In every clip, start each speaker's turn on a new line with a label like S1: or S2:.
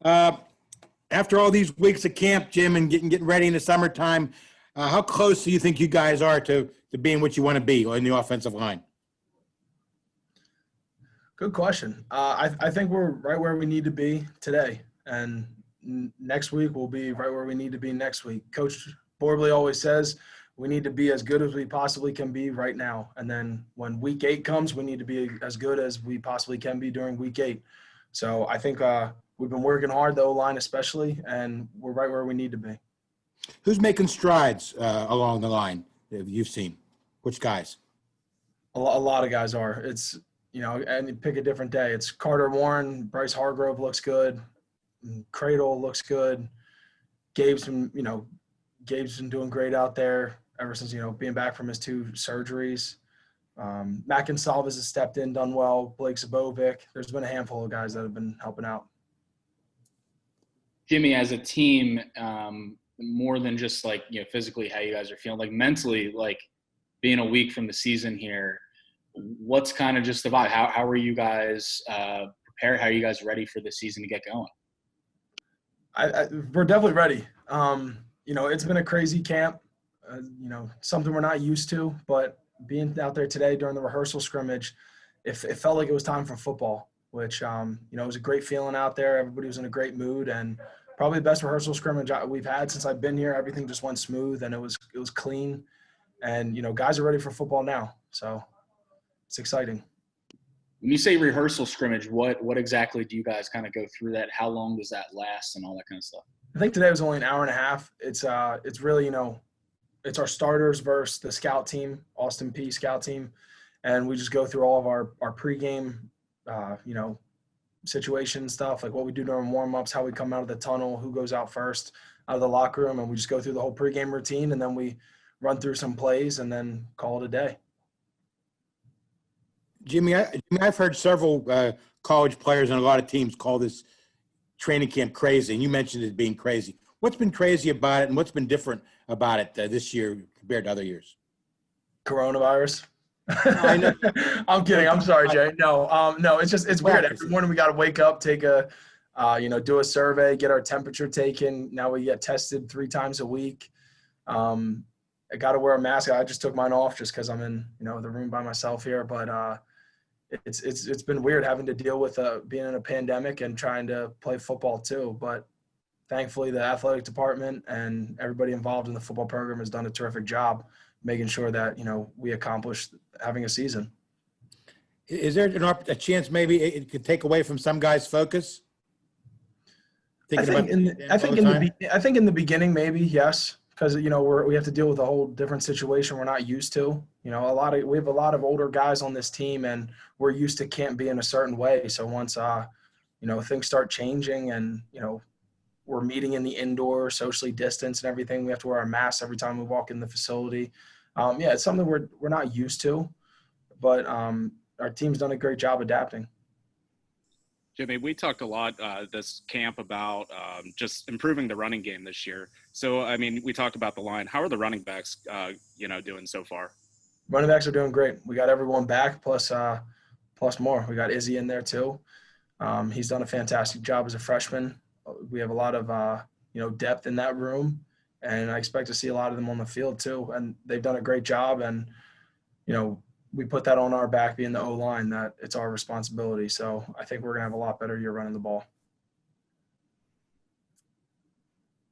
S1: Uh, After all these weeks of camp, Jim, and getting ready in the summertime, how close do you think you guys are to being what you want to be in the offensive line?
S2: Good question. I think we're right where we need to be today, and next week we'll be right where we need to be next week. Coach Borbley always says we need to be as good as we possibly can be right now, and then when week 8 comes, we need to be as good as we possibly can be during week 8. So I think we've been working hard, the O-line especially, and we're right where we need to be.
S1: Who's making strides along the line that you've seen? Which guys?
S2: A lot of guys are. It's, and pick a different day. It's Carter Warren, Bryce Hargrove looks good. Cradle looks good. Gabe's been doing great out there ever since, being back from his 2 surgeries. Matt Gonsalves has stepped in, done well. Blake Zabovic. There's been a handful of guys that have been helping out.
S3: Jimmy, as a team, more than just physically how you guys are feeling, like mentally, like being a week from the season here, what's kind of just the vibe? How are you guys prepared? How are you guys ready for the season to get going?
S2: We're definitely ready. It's been a crazy camp, something we're not used to, but being out there today during the rehearsal scrimmage, it felt like it was time for football, which, it was a great feeling out there. Everybody was in a great mood, and probably the best rehearsal scrimmage we've had since I've been here. Everything just went smooth, and it was clean, and, guys are ready for football now. So it's exciting.
S3: When you say rehearsal scrimmage, what exactly do you guys kind of go through that? How long does that last and all that kind of stuff?
S2: I think today was only an hour and a half. It's really, it's our starters versus the scout team, Austin Peay scout team. And we just go through all of our pregame, situation stuff, like what we do during warm-ups, how we come out of the tunnel, who goes out first out of the locker room. And we just go through the whole pregame routine, and then we run through some plays and then call it a day.
S1: Jimmy, I've heard several college players and a lot of teams call this training camp crazy, and you mentioned it being crazy. What's been crazy about it, and what's been different about it this year compared to other years?
S2: Coronavirus.
S1: I know.
S2: I'm kidding. I'm sorry, Jay. No, it's weird. Every morning we got to wake up, take a, do a survey, get our temperature taken. Now we get tested 3 times a week. I got to wear a mask. I just took mine off just because I'm in, the room by myself here. But it's been weird having to deal with being in a pandemic and trying to play football too. But thankfully, the athletic department and everybody involved in the football program has done a terrific job making sure that, we accomplish having a season.
S1: Is there a chance maybe it could take away from some guys' focus?
S2: I think in the beginning, maybe, yes. Because, we have to deal with a whole different situation we're not used to. We have a lot of older guys on this team, and we're used to camp being a certain way. So once, things start changing and, we're meeting in the indoor, socially distanced and everything, we have to wear our masks every time we walk in the facility. It's something we're not used to, but our team's done a great job adapting.
S4: Jimmy, we talked a lot this camp about just improving the running game this year. So, we talked about the line. How are the running backs, doing so far?
S2: Running backs are doing great. We got everyone back, plus more. We got Izzy in there too. He's done a fantastic job as a freshman. We have a lot of, depth in that room, and I expect to see a lot of them on the field too. And they've done a great job, and, we put that on our back being the O-line, that it's our responsibility. So I think we're going to have a lot better year running the ball.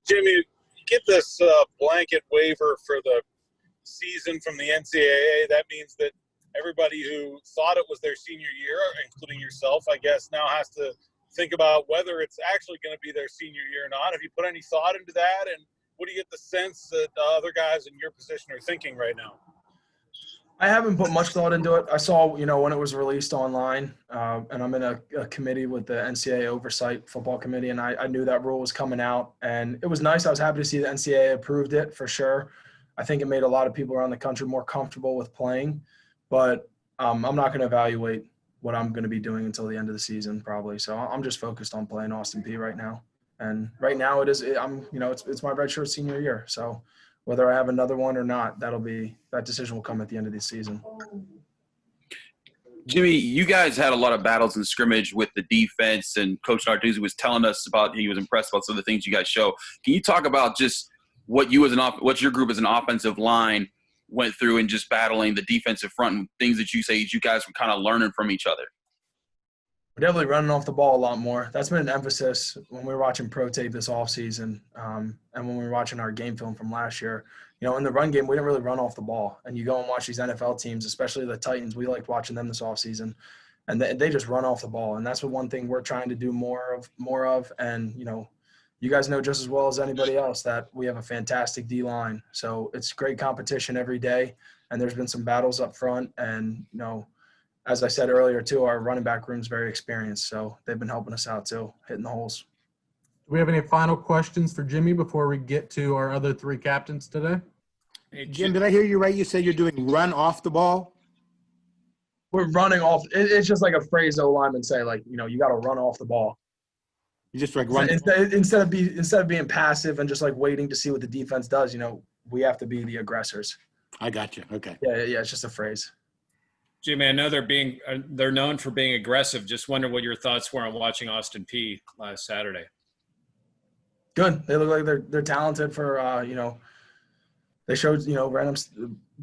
S5: Jimmy, you get this blanket waiver for the season from the NCAA. That means that everybody who thought it was their senior year, including yourself, I guess, now has to think about whether it's actually going to be their senior year or not. Have you put any thought into that? And what do you get the sense that other guys in your position are thinking right now?
S2: I haven't put much thought into it. I saw, when it was released online, and I'm in a committee with the NCAA Oversight Football Committee, and I knew that rule was coming out, and it was nice. I was happy to see the NCAA approved it for sure. I think it made a lot of people around the country more comfortable with playing, but I'm not going to evaluate what I'm going to be doing until the end of the season probably. So I'm just focused on playing Austin Peay right now. And right now it's my redshirt senior year. So whether I have another one or not, that decision will come at the end of the season.
S6: Jimmy, you guys had a lot of battles in scrimmage with the defense, and Coach Narduzzi was telling us about he was impressed about some of the things you guys show. Can you talk about just what what your group as an offensive line went through and just battling the defensive front and things that you guys were kind of learning from each other?
S2: We're definitely running off the ball a lot more. That's been an emphasis when we were watching pro tape this offseason, and when we were watching our game film from last year. In the run game, we didn't really run off the ball. And you go and watch these NFL teams, especially the Titans. We liked watching them this offseason, and they just run off the ball. And that's one thing we're trying to do more of. And you guys know just as well as anybody else that we have a fantastic D line. So it's great competition every day. And there's been some battles up front, and as I said earlier, too, our running back room is very experienced, so they've been helping us out, too, hitting the holes.
S7: Do we have any final questions for Jimmy before we get to our other three captains today?
S1: Hey, Jim, did I hear you right? You said you're doing run off the ball?
S2: We're running off. It's just like a phrase O-linemen say, you got to run off the ball.
S1: You just run.
S2: Instead of being passive and just waiting to see what the defense does, we have to be the aggressors.
S1: I got you. Okay.
S2: Yeah, it's just a phrase.
S8: Jimmy, I know they're known for being aggressive. Just wonder what your thoughts were on watching Austin Peay last Saturday.
S2: Good. They look like they're talented for they showed random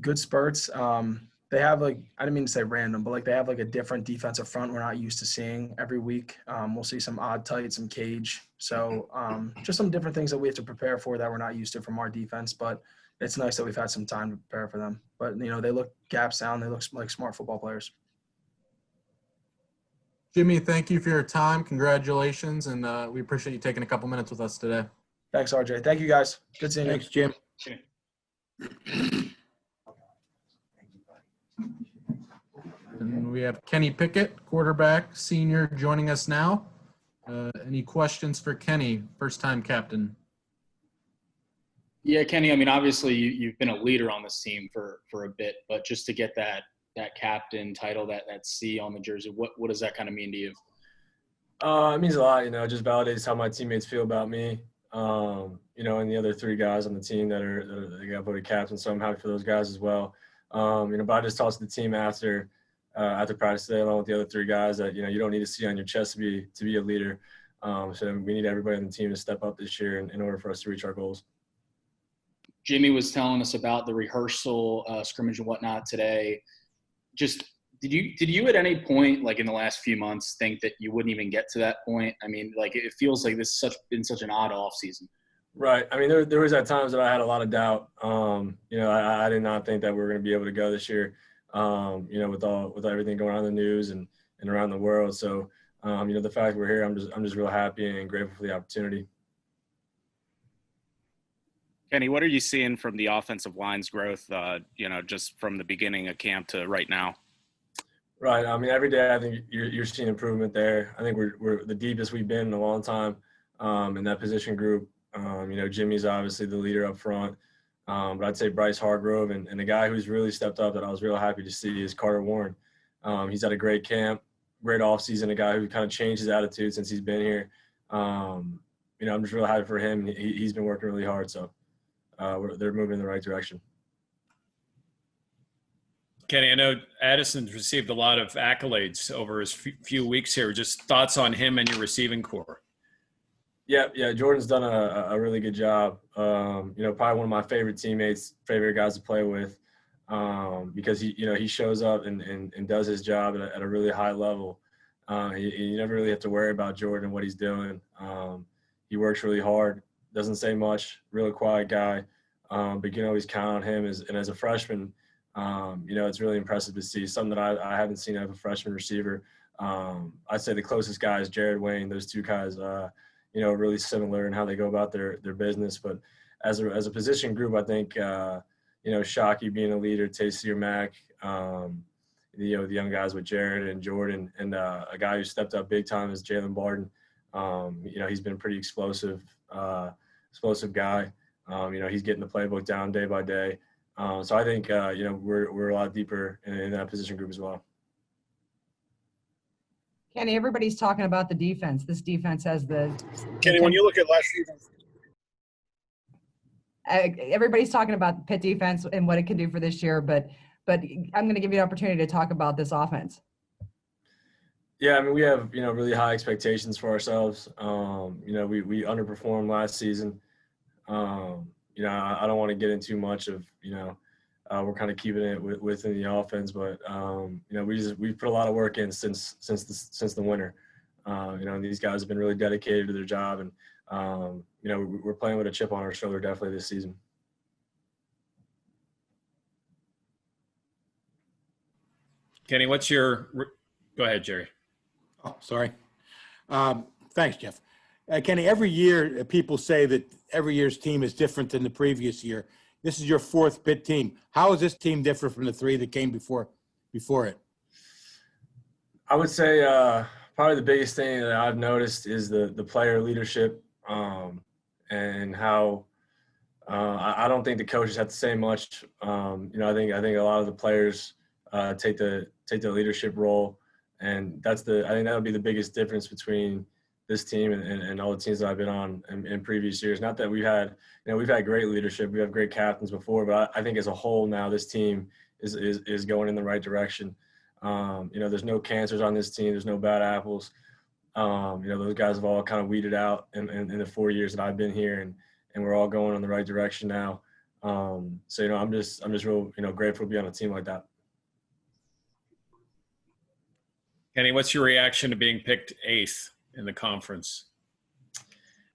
S2: good spurts. They have I didn't mean to say random, but they have a different defensive front we're not used to seeing every week. We'll see some odd tight, some cage. So just some different things that we have to prepare for that we're not used to from our defense, but it's nice that we've had some time to prepare for them. But, they look gap sound. They look like smart football players.
S7: Jimmy, thank you for your time. Congratulations, and we appreciate you taking a couple minutes with us today.
S2: Thanks, RJ. Thank you, guys. Good seeing you.
S1: Thanks, Jim.
S7: And we have Kenny Pickett, quarterback, senior, joining us now. Any questions for Kenny, first-time captain?
S3: Yeah, Kenny, obviously you've been a leader on this team for a bit, but just to get that captain title, that C on the jersey, what does that kind of mean to you?
S9: It means a lot, it just validates how my teammates feel about me, and the other three guys on the team that got voted captain, so I'm happy for those guys as well. But I just talked to the team after practice today, along with the other three guys, that, you don't need to see on your chest to be a leader. So we need everybody on the team to step up this year in order for us to reach our goals.
S3: Jimmy was telling us about the rehearsal, scrimmage and whatnot today. Just did you at any point, in the last few months, think that you wouldn't even get to that point? It feels like this has been such an odd off season.
S9: Right. There was at times that I had a lot of doubt. I did not think that we were going to be able to go this year. With everything going on in the news and around the world. So, the fact we're here, I'm just real happy and grateful for the opportunity.
S4: Kenny, what are you seeing from the offensive line's growth, just from the beginning of camp to right now?
S9: Right. Every day I think you're seeing improvement there. I think we're the deepest we've been in a long time in that position group. Jimmy's obviously the leader up front. But I'd say Bryce Hargrove and the guy who's really stepped up that I was real happy to see is Carter Warren. He's had a great camp, great offseason, a guy who kind of changed his attitude since he's been here. I'm just real happy for him. He's been working really hard, so they're moving in the right direction.
S8: Kenny, I know Addison's received a lot of accolades over his few weeks here. Just thoughts on him and your receiving core.
S9: Yeah. Jordan's done a really good job. Probably one of my favorite teammates, favorite guys to play with, because he shows up and does his job at a really high level. You never really have to worry about Jordan and what he's doing. He works really hard, doesn't say much, really quiet guy, but you can always count on him. And as a freshman, it's really impressive to see something that I haven't seen out of a freshman receiver. I'd say the closest guy is Jared Wayne. Those two guys, really similar in how they go about their business. But as a position group, I think, Shockey being a leader, Tayseer Mack, the young guys with Jared and Jordan, and a guy who stepped up big time is Jalen Barden. He's been a pretty explosive guy. He's getting the playbook down day by day. So I think, we're a lot deeper in that position group as well.
S10: Kenny, everybody's talking about the defense. This defense has
S5: Kenny, when you look at last season,
S10: everybody's talking about the Pitt defense and what it can do for this year, but I'm going to give you an opportunity to talk about this offense.
S9: Yeah, I mean, we have, really high expectations for ourselves. We underperformed last season. I don't want to get into too much of, we're kind of keeping it within the offense, but, we put a lot of work in since the winter. And these guys have been really dedicated to their job, and, we're playing with a chip on our shoulder definitely this season.
S8: Kenny, go ahead, Jerry.
S1: Oh, sorry. Thanks, Jeff. Kenny, every year people say that every year's team is different than the previous year. This is your fourth Pitt team. How is this team different from the three that came before it?
S9: I would say probably the biggest thing that I've noticed is the player leadership, and how I don't think the coaches have to say much. I think a lot of the players take the leadership role, and I think that would be the biggest difference between this team and all the teams that I've been on in previous years. Not that we've had great leadership, we have great captains before, but I think as a whole now this team is going in the right direction. There's no cancers on this team. There's no bad apples. Those guys have all kind of weeded out in the 4 years that I've been here, and we're all going in the right direction now. I'm just real, grateful to be on a team like that.
S8: Kenny, what's your reaction to being picked 8th in the conference?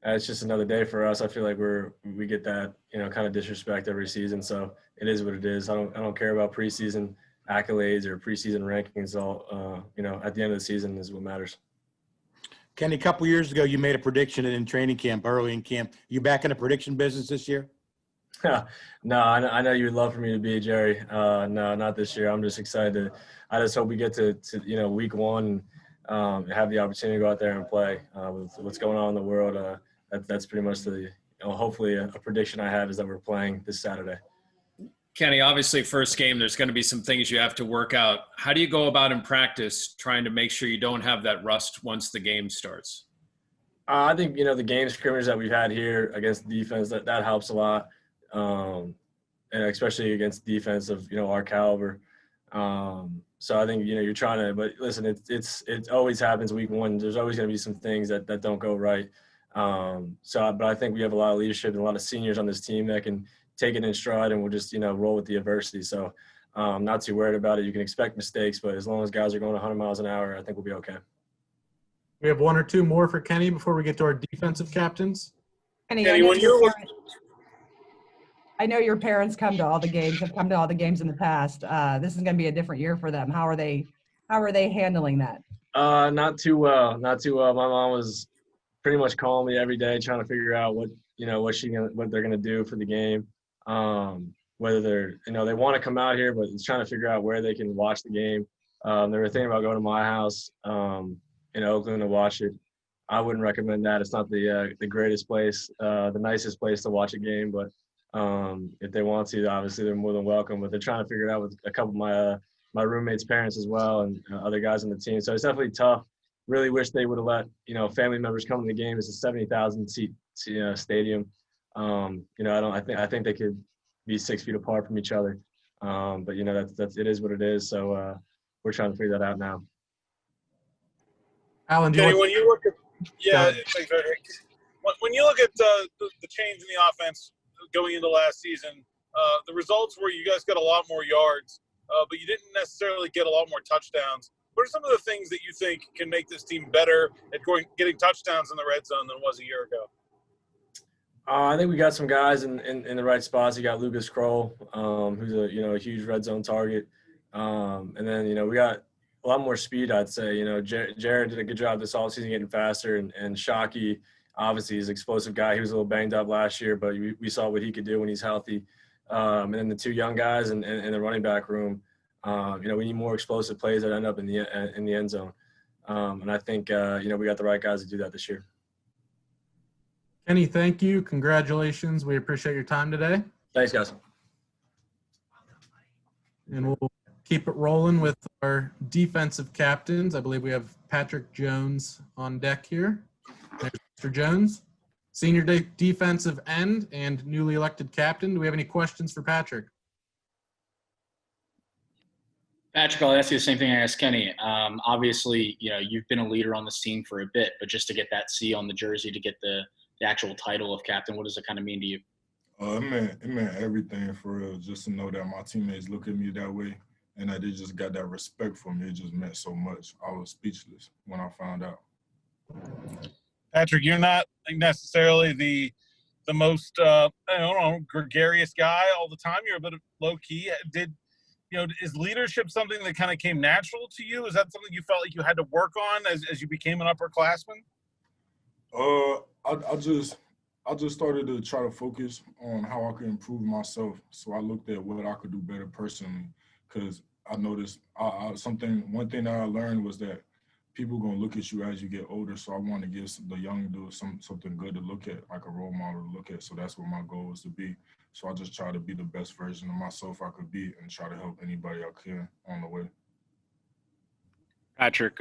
S9: It's just another day for us. I feel like we get that, kind of disrespect every season. So it is what it is. I don't care about preseason accolades or preseason rankings. All, at the end of the season is what matters.
S1: Kenny, a couple years ago, you made a prediction in training camp, early in camp. You back in the prediction business this year?
S9: No, I know you would love for me to be, Jerry. No, not this year. I'm just excited. I just hope we get to week one and have the opportunity to go out there and play. With what's going on in the world, that's pretty much hopefully a prediction I have is that we're playing this Saturday.
S8: Kenny, obviously first game, there's going to be some things you have to work out. How do you go about in practice trying to make sure you don't have that rust once the game starts?
S9: I think, the game scrimmage that we've had here against the defense, that helps a lot. And especially against defense of, our caliber. So I think, you're trying to, but listen, it always happens week one. There's always going to be some things that don't go right. But I think we have a lot of leadership and a lot of seniors on this team that can take it in stride, and we'll just, roll with the adversity. So I'm not too worried about it. You can expect mistakes, but as long as guys are going 100 miles an hour, I think we'll be okay.
S7: We have one or two more for Kenny before we get to our defensive captains.
S10: Kenny, I know your parents have come to all the games in the past. This is going to be a different year for them. How are they handling that?
S9: Not too well. Not too well. My mom was pretty much calling me every day trying to figure out what they're going to do for the game. Whether they're, they want to come out here, but it's trying to figure out where they can watch the game. They were thinking about going to my house in Oakland to watch it. I wouldn't recommend that. It's not the greatest place, the nicest place to watch a game, but if they want to, obviously they're more than welcome. But they're trying to figure it out with a couple of my roommates' parents as well, and other guys on the team. So it's definitely tough. Really wish they would have let family members come to the game. It's a 70,000 seat stadium. I think they could be 6 feet apart from each other. But it is what it is. So we're trying to figure that out now.
S7: Alan,
S5: when you look at when you look at the change in the offense going into last season, the results were you guys got a lot more yards, but you didn't necessarily get a lot more touchdowns. What are some of the things that you think can make this team better at getting touchdowns in the red zone than it was a year ago?
S9: I think we got some guys in the right spots. You got Lucas Kroll, who's a huge red zone target, and then we got a lot more speed. I'd say Jared did a good job this offseason getting faster, and Shockey obviously is an explosive guy. He was a little banged up last year, but we saw what he could do when he's healthy. And then the two young guys in the running back room. We need more explosive plays that end up in the end zone. And I think we got the right guys to do that this year.
S7: Kenny, thank you. Congratulations. We appreciate your time today.
S9: Thanks, guys.
S7: And we'll keep it rolling with our defensive captains. I believe we have Patrick Jones on deck here. There's Mr. Jones, senior defensive end and newly elected captain. Do we have any questions for Patrick?
S3: Patrick, I'll ask you the same thing I asked Kenny. Obviously, you've been a leader on this team for a bit, but just to get that C on the jersey, to get the actual title of captain, what does it kind of mean to you?
S11: It meant everything for real. Just to know that my teammates look at me that way and that they just got that respect for me, it just meant so much. I was speechless when I found out.
S5: Patrick, you're not necessarily the most I don't know, gregarious guy all the time. You're a bit low key. Is leadership something that kind of came natural to you? Is that something you felt like you had to work on as you became an upperclassman?
S11: I just started to try to focus on how I could improve myself. So I looked at what I could do better personally, because I noticed one thing that I learned was that people gonna look at you as you get older. So I want to give the young dudes something good to look at, like a role model to look at. So that's what my goal was to be. So I just try to be the best version of myself I could be and try to help anybody I can on the way.
S4: Patrick,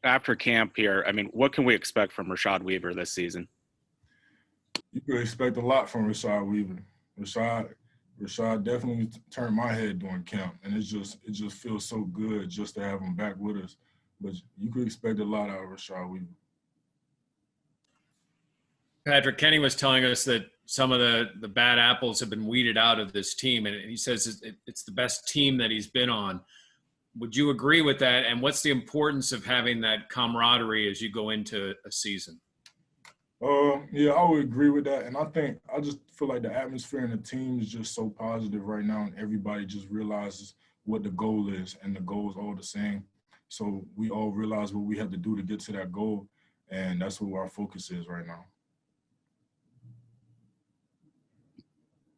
S4: after camp here, I mean, what can we expect from Rashad Weaver this season?
S11: You could expect a lot from Rashad Weaver. Rashad definitely turned my head during camp, and it just feels so good just to have him back with us. But you could expect a lot out of Rashad Weaver.
S8: Patrick, Kenny was telling us that some of the bad apples have been weeded out of this team, and he says it's the best team that he's been on. Would you agree with that? And what's the importance of having that camaraderie as you go into a season?
S11: Yeah, I would agree with that. And I just feel like the atmosphere in the team is just so positive right now, and everybody just realizes what the goal is, and the goal is all the same. So we all realize what we have to do to get to that goal, and that's what our focus is right now.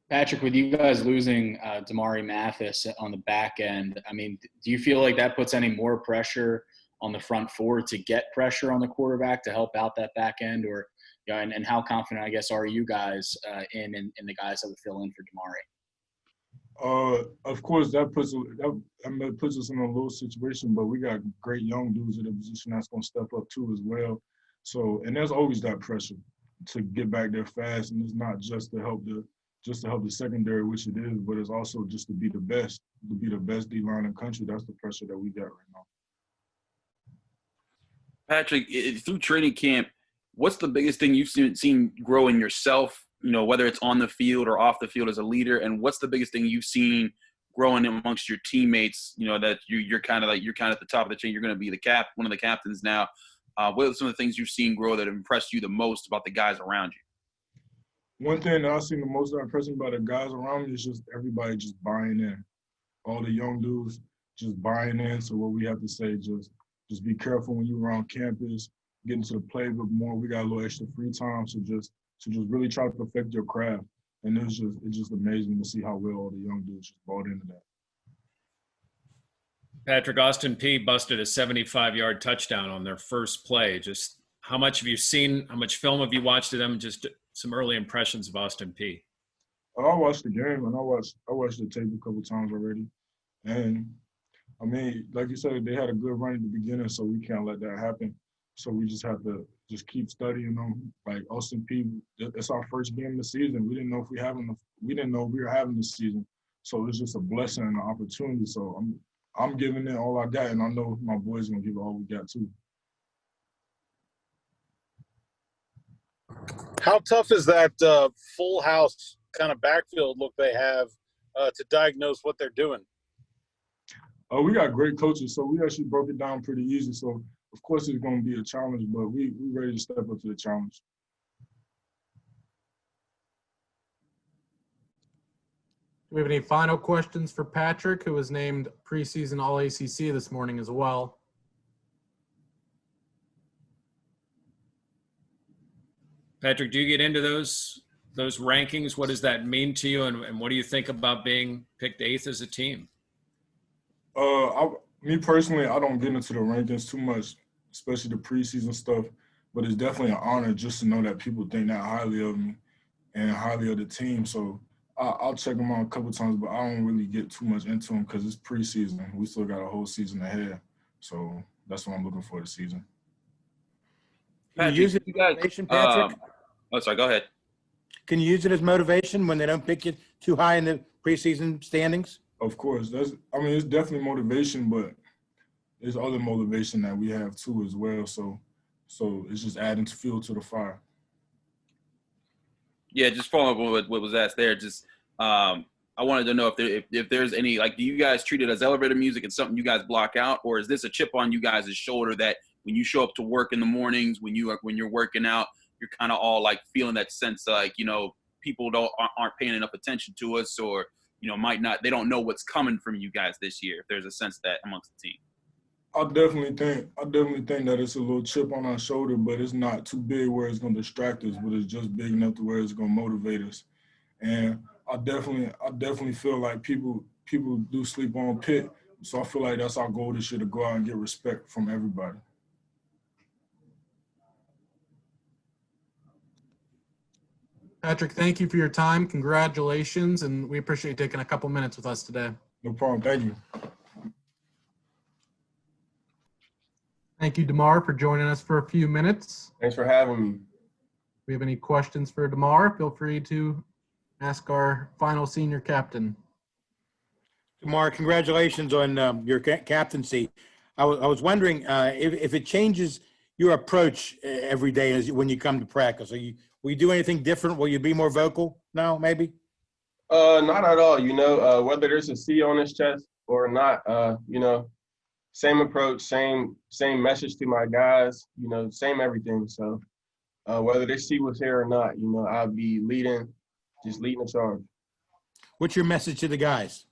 S3: Patrick, with you guys losing Damari Mathis on the back end, I mean, do you feel like that puts any more pressure on the front four to get pressure on the quarterback to help out that back end? Or, and how confident, I guess, are you guys in the guys that would fill in for Damari?
S11: Of course, that puts us in a little situation, but we got great young dudes in the position that's going to step up too as well. So, and there's always that pressure to get back there fast, and it's not just to help the secondary, which it is, but it's also just to be the best D-line in the country. That's the pressure that we got right now.
S6: Patrick, through training camp, what's the biggest thing you've seen grow in yourself, whether it's on the field or off the field as a leader? And what's the biggest thing you've seen growing amongst your teammates, that you're kind of at the top of the chain, you're going to be one of the captains now. What are some of the things you've seen grow that have impressed you the most about the guys around you?
S11: One thing that I've seen the most impressive about the guys around me is just everybody just buying in. All the young dudes just buying in. So what we have to say, just be careful when you're around campus, get into the playbook more. We got a little extra free time, so just really try to perfect your craft. And it's just amazing to see how well all the young dudes just bought into that.
S8: Patrick, Austin Peay busted a 75-yard touchdown on their first play. Just how much have you seen? How much film have you watched of them? Just some early impressions of Austin Peay.
S11: I watched the game, and I watched the tape a couple times already. And, I mean, like you said, they had a good run at the beginning, so we can't let that happen. So we just have to just keep studying them. Like Austin Peay, it's our first game of the season. We didn't know we were having this season. So it's just a blessing and an opportunity. So I'm giving it all I got, and I know my boys gonna give it all we got too.
S5: How tough is that full house kind of backfield look they have to diagnose what they're doing?
S11: We got great coaches, so we actually broke it down pretty easy. So of course it's going to be a challenge, but we ready to step up to the challenge.
S7: Do we have any final questions for Patrick, who was named preseason All-ACC this morning as well?
S8: Patrick, do you get into those rankings? What does that mean to you, and what do you think about being picked 8th as a team?
S11: Me personally, I don't get into the rankings too much, especially the preseason stuff, but it's definitely an honor just to know that people think that highly of me and highly of the team. So I'll check them out a couple times, but I don't really get too much into them because it's preseason. We still got a whole season ahead. So that's what I'm looking for this season.
S1: Can you use it as motivation, Patrick?
S6: Sorry, go ahead.
S1: Can you use it as motivation when they don't pick you too high in the preseason standings?
S11: Of course, it's definitely motivation, but there's other motivation that we have too as well. So it's just adding fuel to the fire.
S6: Yeah, just following up on what was asked there. Just I wanted to know if there's any, like, do you guys treat it as elevator music and something you guys block out, or is this a chip on you guys' shoulder that when you show up to work in the mornings, when you're working out, you're kind of all like feeling that sense like, people aren't paying enough attention to us, or they don't know what's coming from you guys this year. If there's a sense that amongst the team.
S11: I definitely think that it's a little chip on our shoulder, but it's not too big where it's gonna distract us, but it's just big enough to where it's gonna motivate us. And I definitely feel like people do sleep on Pitt, so I feel like that's our goal this year, to go out and get respect from everybody.
S7: Patrick, thank you for your time. Congratulations, and we appreciate you taking a couple minutes with us today.
S11: No problem. Thank you.
S7: Thank you, DeMar, for joining us for a few minutes.
S9: Thanks for having me.
S7: If we have any questions for DeMar, feel free to ask our final senior captain.
S1: DeMar, congratulations on your captaincy. I was wondering if it changes your approach every day when you come to practice. Will you do anything different? Will you be more vocal now, maybe?
S12: Not at all. Whether there's a C on his chest or not, same approach, same message to my guys, same everything. So whether they see what's here or not, I'll be leading the charge.
S1: What's your message to the guys?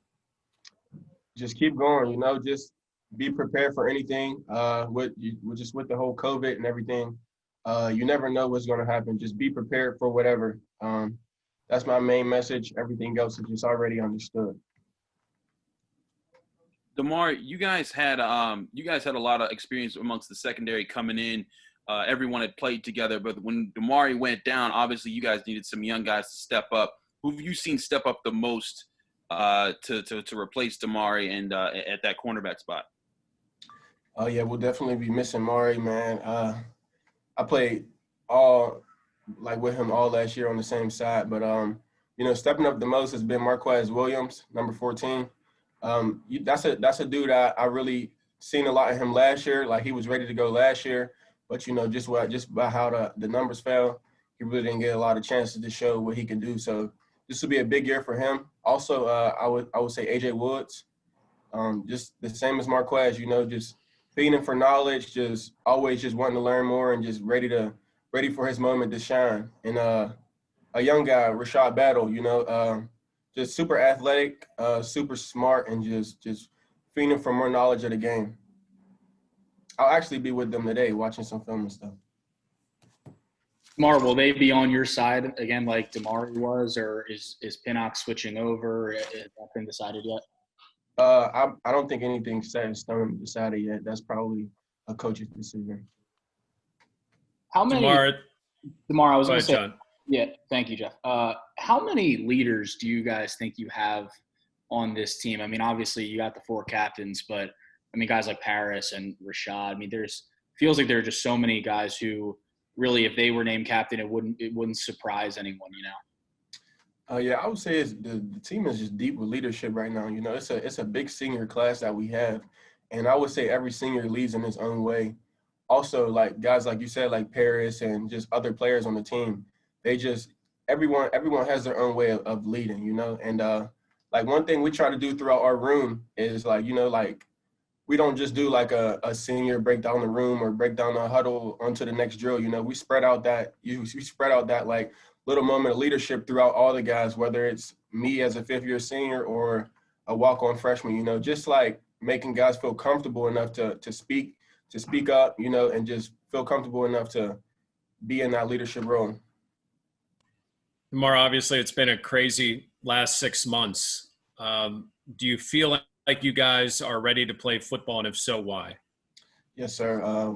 S12: Just keep going, just be prepared for anything. With the whole COVID and everything, you never know what's going to happen. Just be prepared for whatever. That's my main message. Everything else is just already understood.
S6: DeMar, you guys had a lot of experience amongst the secondary coming in. Everyone had played together, but when Damari went down, obviously you guys needed some young guys to step up. Who have you seen step up the most to replace Damari and at that cornerback spot?
S12: Oh yeah, we'll definitely be missing Mari, man. I played with him all last year on the same side, but stepping up the most has been Marquez Williams, number 14. That's a dude I really seen a lot of him last year. Like, he was ready to go last year, but just by how the numbers fell, he really didn't get a lot of chances to show what he could do. So this will be a big year for him. Also, I would say AJ Woods, just the same as Marquez. Just feeding for knowledge, just always just wanting to learn more and just ready for his moment to shine. And a young guy, Rashad Battle, just super athletic, super smart, and just feeding for more knowledge of the game. I'll actually be with them today watching some film and stuff.
S3: DeMar, will they be on your side again like DeMar was, or is Pinnock switching over? Has that been decided yet?
S12: I don't think anything's set in stone decided yet. That's probably a coach's decision.
S3: How many? DeMar, I was going to say.
S8: John.
S3: Yeah, thank you, Jeff. How many leaders do you guys think you have on this team? I mean, obviously you got the 4 captains, but I mean, guys like Paris and Rashad. I mean, feels like there are just so many guys who really, if they were named captain, it wouldn't surprise anyone,
S12: Yeah, I would say the team is just deep with leadership right now. It's a big senior class that we have, and I would say every senior leads in his own way. Also, like guys like you said, like Paris and just other players on the team, they just everyone has their own way of leading, And like one thing we try to do throughout our room is like we don't just do like a senior break down the room or break down the huddle onto the next drill. We spread out that like little moment of leadership throughout all the guys, whether it's me as a 5th-year senior or a walk-on freshman, just like making guys feel comfortable enough to speak up, and just feel comfortable enough to be in that leadership role.
S8: DeMar, obviously it's been a crazy last 6 months. Do you feel like you guys are ready to play football, and if so, why?
S12: Yes, sir.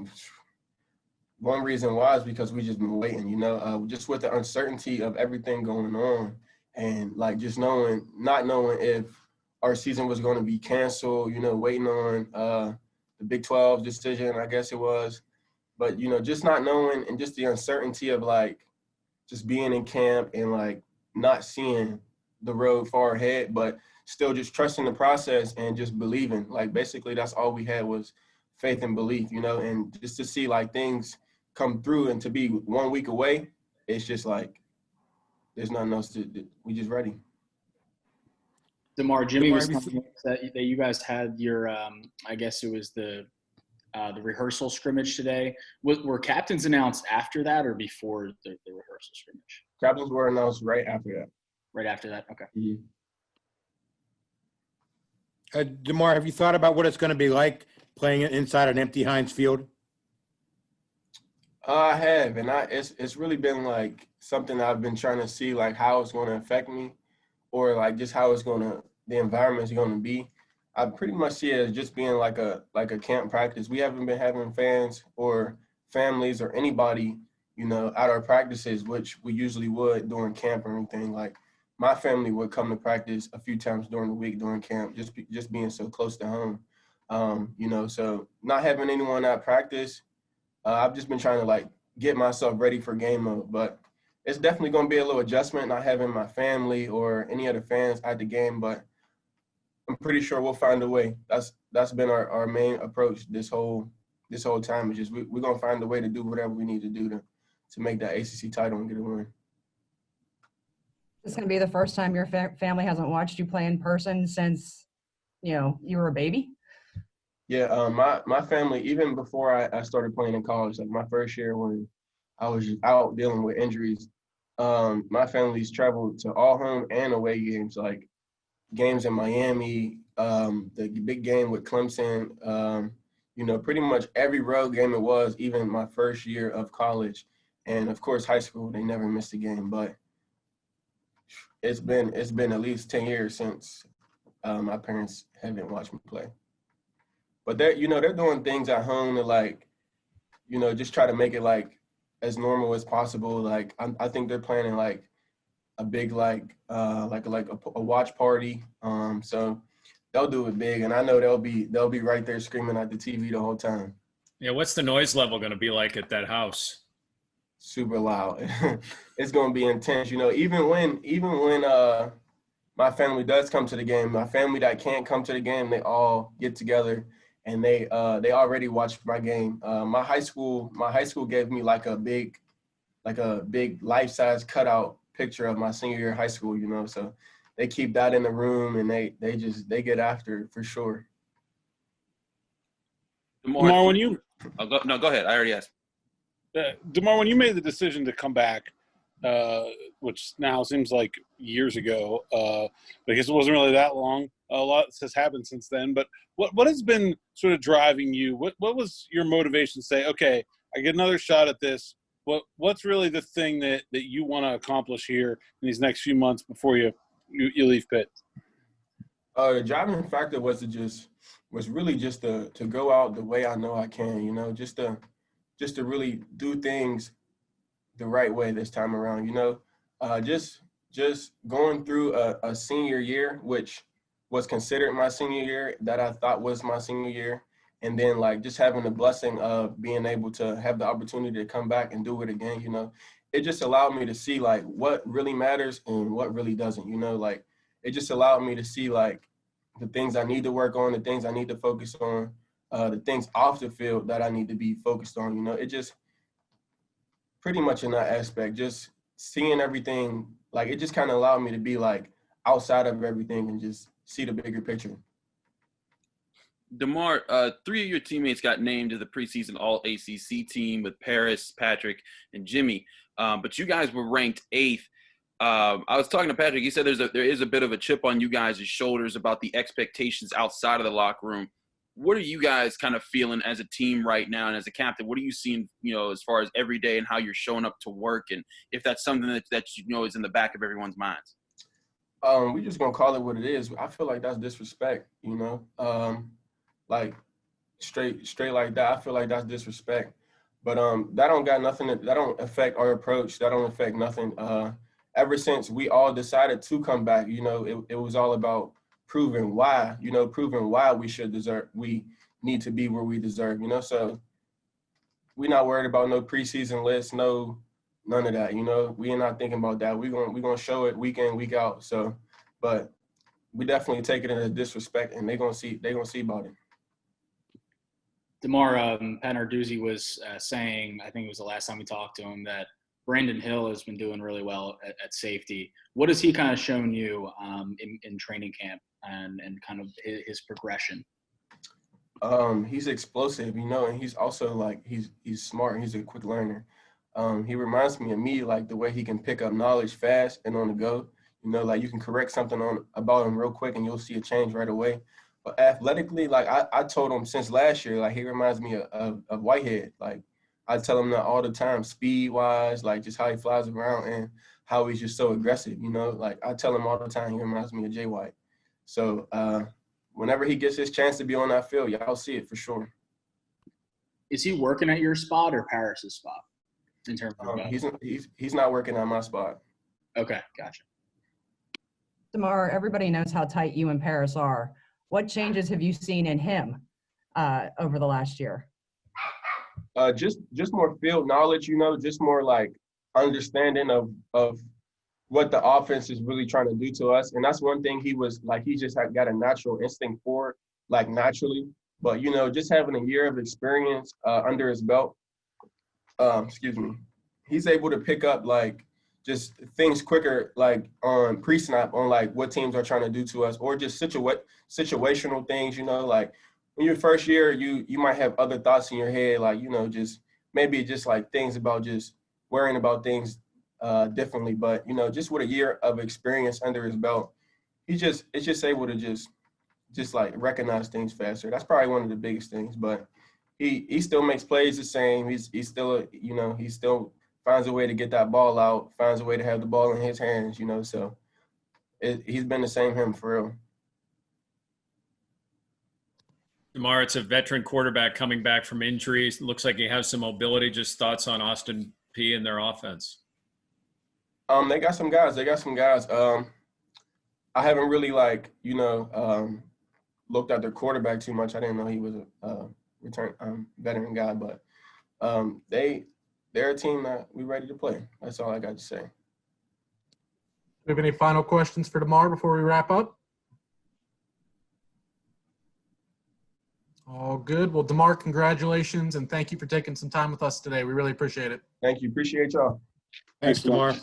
S12: One reason why is because we just been waiting, just with the uncertainty of everything going on, and like just not knowing if our season was going to be canceled, waiting on the Big 12 decision, I guess it was. But, just not knowing, and just the uncertainty of like just being in camp and like not seeing the road far ahead, but still just trusting the process and just believing. Like basically that's all we had was faith and belief, you know, and just to see like things come through and to be 1 week away, it's just like there's nothing else we just ready.
S3: DeMar, Jimmy
S1: DeMar,
S3: was telling us that you guys had your, I guess it was the rehearsal scrimmage today. Were captains announced after that or before the rehearsal scrimmage?
S12: Captains were announced right after that.
S3: Right after that? Okay.
S1: DeMar, have you thought about what it's going to be like playing inside an empty Heinz Field?
S12: I have, and it's really been like something I've been trying to see like how it's going to affect me, or like just how the environment's going to be. I pretty much see it as just being like a camp practice. We haven't been having fans or families or anybody, you know, at our practices, which we usually would during camp or anything. Like my family would come to practice a few times during the week during camp, just being so close to home. You know, so not having anyone at practice, I've just been trying to like get myself ready for game mode, but it's definitely going to be a little adjustment not having my family or any other fans at the game, but I'm pretty sure we'll find a way. That's been our main approach this whole time. Is just we're going to find a way to do whatever we need to do to make that ACC title and get a win.
S10: It's going to be the first time your family hasn't watched you play in person since, you know, you were a baby?
S12: Yeah, my family, even before I started playing in college, like my first year when I was just out dealing with injuries, my family's traveled to all home and away games, like games in Miami, the big game with Clemson, you know, pretty much every road game it was, even my first year of college. And of course, high school, they never missed a game, but it's been at least 10 years since my parents haven't watched me play. But they're doing things at home to like, you know, just try to make it like as normal as possible. Like I think they're planning like a big like a watch party. So they'll do it big, and I know they'll be right there screaming at the TV the whole time.
S8: Yeah, what's the noise level going to be like at that house?
S12: Super loud. It's going to be intense. You know, even when my family does come to the game, my family that can't come to the game, they all get together. And they already watched my game. My high school gave me like a big life-size cutout picture of my senior year of high school, you know. So they keep that in the room, and they get after it for sure.
S5: DeMar, when you
S6: go ahead. I already asked.
S5: DeMar, when you made the decision to come back, which now seems like years ago, but I guess it wasn't really that long. A lot has happened since then. But what has been sort of driving you? What was your motivation to say, okay, I get another shot at this? What's really the thing that you want to accomplish here in these next few months before you leave Pitt?
S12: The driving factor was really just to go out the way I know I can, you know, just to really do things the right way this time around, you know. Just going through a senior year, which was considered my senior year, that I thought was my senior year, and then like just having the blessing of being able to have the opportunity to come back and do it again, you know. It just allowed me to see like what really matters and what really doesn't, you know. Like it just allowed me to see like the things I need to work on, the things I need to focus on, the things off the field that I need to be focused on, you know. It just pretty much in that aspect, just seeing everything, like it just kind of allowed me to be like outside of everything and just see the bigger picture.
S6: DeMar, 3 of your teammates got named to the preseason All-ACC team with Paris, Patrick, and Jimmy, but you guys were ranked 8th. I was talking to Patrick. He said there is a bit of a chip on you guys' shoulders about the expectations outside of the locker room. What are you guys kind of feeling as a team right now, and as a captain? What are you seeing, you know, as far as every day and how you're showing up to work, and if that's something that you know is in the back of everyone's minds?
S12: We just gonna call it what it is. I feel like that's disrespect, you know. Like straight like that. I feel like that's disrespect. But that don't affect our approach. That don't affect nothing. Ever since we all decided to come back, you know, it was all about proving why we need to be where we deserve, you know. So we're not worried about no preseason list, none of that, you know. We are not thinking about that. We're gonna show it week in, week out. So, but we definitely take it as disrespect, and they're gonna see about it.
S3: DeMar, Pat Narduzzi was saying, I think it was the last time we talked to him, that Brandon Hill has been doing really well at safety. What has he kind of shown you in training camp and kind of his progression?
S12: He's explosive, and he's also like he's smart. And he's a quick learner. He reminds me of me, like the way he can pick up knowledge fast and on the go. Like you can correct something about him real quick and you'll see a change right away. But athletically, like I told him since last year, like he reminds me of Whitehead. Like I tell him that all the time, speed wise, like just how he flies around and how he's just so aggressive. Like I tell him all the time, he reminds me of Jay White. So whenever he gets his chance to be on that field, y'all see it for sure.
S3: Is he working at your spot or Paris's spot in terms of
S12: he's not working at my spot.
S3: Okay, gotcha.
S10: DeMar, everybody knows how tight you and Paris are. What changes have you seen in him over the last year?
S12: Just more field knowledge, just more like understanding of what the offense is really trying to do to us. And that's one thing he just got a natural instinct for, like naturally. But, just having a year of experience under his belt, he's able to pick up like just things quicker, like on pre-snap on like what teams are trying to do to us, or just situational things, like in your first year, you might have other thoughts in your head, like, just maybe just like things about just worrying about things differently. But, just with a year of experience under his belt, it's just able to just like recognize things faster. That's probably one of the biggest things, but he still makes plays the same. He's still, he still finds a way to get that ball out, finds a way to have the ball in his hands, so he's been the same him for real.
S8: DeMar, it's a veteran quarterback coming back from injuries. Looks like he has some mobility. Just thoughts on Austin P and their offense?
S12: They got some guys. I haven't really looked at their quarterback too much. I didn't know he was a veteran guy, but they're a team that we're ready to play. That's all I got to say.
S7: Do we have any final questions for DeMar before we wrap up? All good. Well, DeMar, congratulations, and thank you for taking some time with us today. We really appreciate it.
S12: Thank you. Appreciate y'all.
S1: Thanks, DeMar.